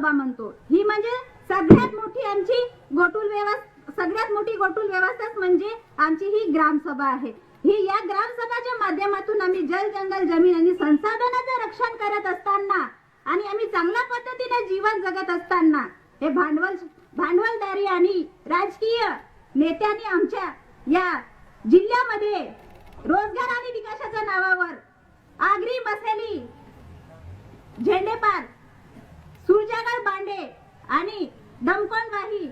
सभा म्हणतो। ही म्हणजे सगळ्यात मोठी आमची गोटूल व्यवस्था, सगळ्यात मोठी गोटूल व्यवस्थाच म्हणजे आमची ही ग्रामसभा आहे। ही या ग्रामसभाच्या माध्यमातून आम्ही जल जंगल जमीन आणि संसाधनाचं रक्षण करत असताना आणि आम्ही चांगल्या पद्धतीने जीवन जगत असताना हे भांडवलदारी आणि राजकीय नेत्यांनी आमच्या या जिल्ह्यामध्ये रोजगार आणि विकासाच्या नावावर आगरी मसेली, झेंडेपार, सुरजागड बांडे आणि दमकोंडवाही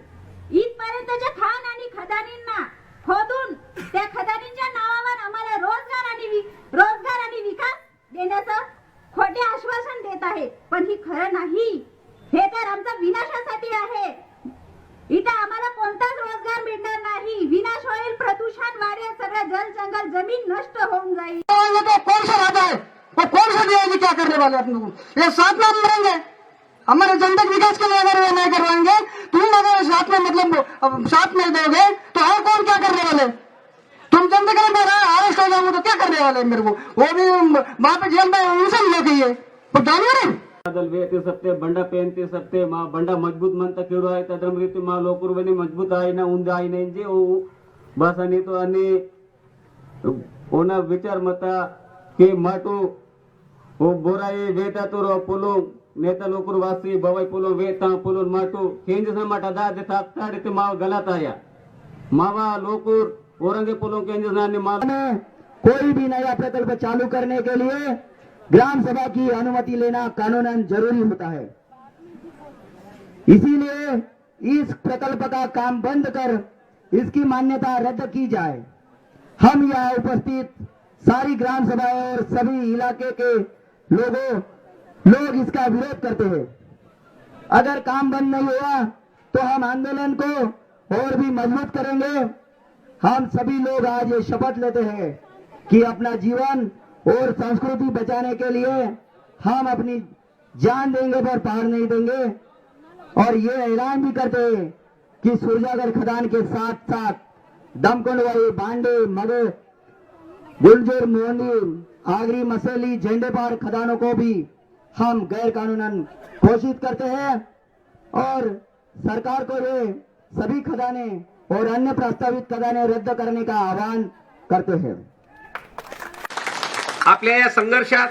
इथपर्यंतच्या खाण आणि खदानींना खोदून त्या खदानींच्या नावावर आम्हाला रोजगार आणि विकास देण्याचं खोटे आश्वासन देत आहे, पण ही खरं नाही। हे तर आमचा विनाशासाठी आहे। इथं आम्हाला कोणताच रोजगार मिळणार नाही, विनाश होईल, प्रदूषण वाढेल, सगळं जल जंगल जमीन नष्ट होऊन जाईल। तो कौन सा राजा है, वो कौन सा दिया, क्या करने वाले अपने को? ये साथ में हम रहेंगे, हमारे जनता के विकास के लिए अगर ये नहीं करवाएंगे, तुम अगर साथ में मतलब साथ नहीं दोगे तो और कौन क्या करने वाले? तुम जनता के लिए अरेस्ट हो जाओगे तो क्या करने वाले मेरे को? वो भी वहां पे जेल में उनसे मिले गई है तो जानवर है। ಅದಲ್ವೇ ಸತ್ತೆ ಬಂಡ ಪೇಂತಿ ಸತ್ತೆ ಮಾ ಬಂಡ ಮಜಬೂತ್ ಮಂತ ಕೆಡು ಆಯ್ತು ಅದ್ರ ರೀತಿ ಮಾ ಲೋಕರು ಬನಿ ಮಜಬೂತ್ ಆಯ್ನ ಉಂದ ಆಯ್ನ ಇಂಜೆ ಓ ಬಸನಿ तो आणि ओना विचार मता के माटो ओ बोराये वेता तो पोलो नेता लोकರು वासी बवाई पोलो वेता पोलो माटो केंज से माटा दा दे ताड़े ते मा गलत आया मावा लोकुर औरंगे पोलो केंज से मा कोई भी नया प्रकल्प चालू करने के लिए ग्राम सभा की अनुमति लेना कानूनन जरूरी होता है। इसीलिए इस प्रकल्प का काम बंद कर इसकी मान्यता रद्द की जाए। हम यहाँ उपस्थित सारी ग्राम सभाएं और सभी इलाके के लोग इसका विरोध करते हैं। अगर काम बंद नहीं हुआ तो हम आंदोलन को और भी मजबूत करेंगे। हम सभी लोग आज ये शपथ लेते हैं कि अपना जीवन और संस्कृति बचाने के लिए हम अपनी जान देंगे पर पार नहीं देंगे। और ये ऐलान भी करते हैं कि सुरजागढ़ खदान के साथ साथ दमकोंडवाही, बांडे, मगे, गुलजोर, मोहनी, आगरी मसेली, झंडेपार खदानों को भी हम गैर कानूनन घोषित करते हैं और सरकार को ये सभी खदाने और अन्य प्रस्तावित खदाने रद्द करने का आह्वान करते हैं। आपल्या या संघर्षात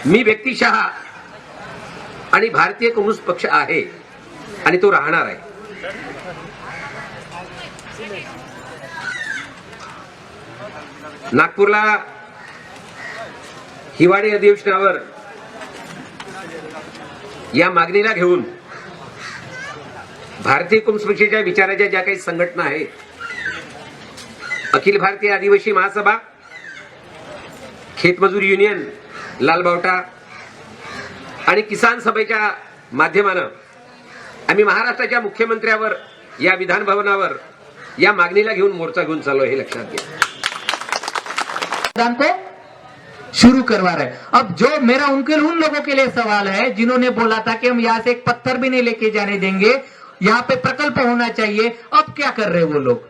मी व्यक्तिशः आणि भारतीय कम्युनिस्ट पक्ष आहे आणि तो राहणार आहे। नागपूरला हिवाळी अधिवेशनावर या मागणीला घेऊन भारतीय कम्युनिस्ट पक्षाच्या विचाराच्या ज्या काही संघटना आहेत, अखिल भारतीय आदिवासी महासभा, खेतमजूर युनियन, लालबावटा आणि किसान सभेच्या माध्यमानं आम्ही महाराष्ट्राच्या मुख्यमंत्र्यावर या विधान भवनावर या मागणीला घेऊन मोर्चा घेऊन चाललो हे लक्षात घ्या। को शुरू करवा रहे। अब जो मेरा उन लोगों के लिए सवाल है जिन्होंने बोला था कि हम यहाँ से एक पत्थर भी नहीं लेके जाने देंगे, यहाँ पे प्रकल्प होना चाहिए, अब क्या कर रहे वो लोग?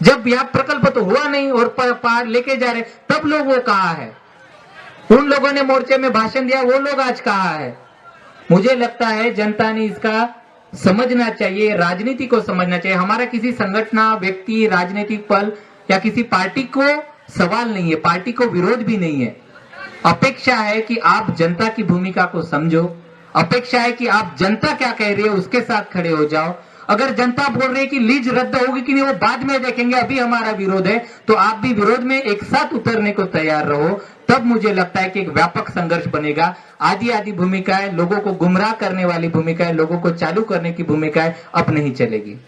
जब यहाँ प्रकल्प तो हुआ नहीं और पहाड़ लेके जा रहे, तब लोग वो कहाँ है? उन लोगों ने मोर्चे में भाषण दिया, वो लोग आज कहाँ है? मुझे लगता है जनता ने इसका समझना चाहिए, राजनीति को समझना चाहिए। हमारा किसी संगठन, व्यक्ति, राजनीतिक पल या किसी पार्टी को सवाल नहीं है, पार्टी को विरोध भी नहीं है। अपेक्षा है कि आप जनता की भूमिका को समझो, अपेक्षा है कि आप जनता क्या कह रही है उसके साथ खड़े हो जाओ। अगर जनता बोल रही है कि लीज रद्द होगी कि नहीं वो बाद में देखेंगे, अभी हमारा विरोध है, तो आप भी विरोध में एक साथ उतरने को तैयार रहो। तब मुझे लगता है कि एक व्यापक संघर्ष बनेगा। आधी भूमिका है, लोगों को गुमराह करने वाली भूमिका है, लोगों को चालू करने की भूमिका है, अब नहीं चलेगी।